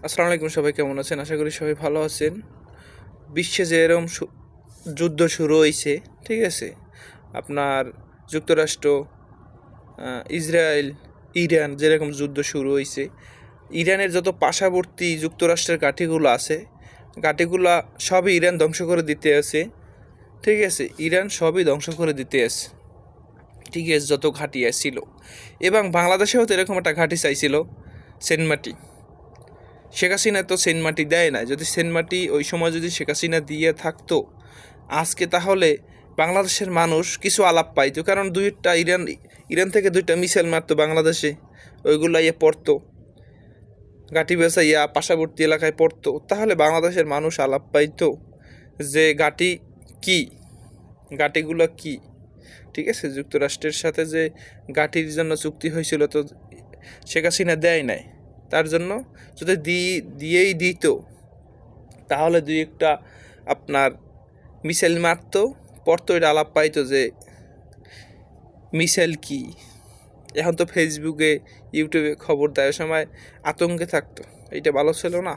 আসসালামু আলাইকুম, সবাই কেমন আছেন? আশা করি সবাই ভালো আছেন। বিশ্বে যে এরকম যুদ্ধ শুরু হয়েছে, ঠিক আছে, আপনার যুক্তরাষ্ট্র, ইসরায়েল, ইরান যেরকম যুদ্ধ শুরু হয়েছে, ইরানের যত পার্শ্ববর্তী যুক্তরাষ্ট্রের ঘাঁটিগুলো আছে, ঘাঁটিগুলো সবই ইরান ধ্বংস করে দিতে আছে, ঠিক আছে, ইরান সবই ধ্বংস করে দিতে আছে, ঠিক আছে, যত ঘাঁটি ছিল। এবং বাংলাদেশেও তো এরকম একটা ঘাঁটি চাইছিল, সেনমাটি। শেখ হাসিনা তো সেনমাটি দেয় না। যদি সেনমাটি ওই সময় যদি শেখ হাসিনা দিয়ে থাকতো আজকে, তাহলে বাংলাদেশের মানুষ কিছু আলাপ পাইতো। কারণ ইরান থেকে 2টা মিসাইল মারতো বাংলাদেশে, ওইগুলো পড়তো, ঘাঁটি বেসাইয়া পার্শ্ববর্তী এলাকায় পড়তো, তাহলে বাংলাদেশের মানুষ আলাপ পাইতো যে ঘাঁটিগুলো কি, ঠিক আছে। যুক্তরাষ্ট্রের সাথে যে ঘাঁটির জন্য চুক্তি হয়েছিল, তো শেখ হাসিনা দেয় নাই। তার জন্য যদি দিয়েই দিত, তাহলে 2-1টা আপনার মিসাইল মারতো, পড়তো, এটা আলাপ পাইতো যে মিসাইল কি। এখন তো ফেসবুকে, ইউটিউবে খবর দেওয়ার সময় আতঙ্কে থাকতো, এইটা ভালো ছিল না।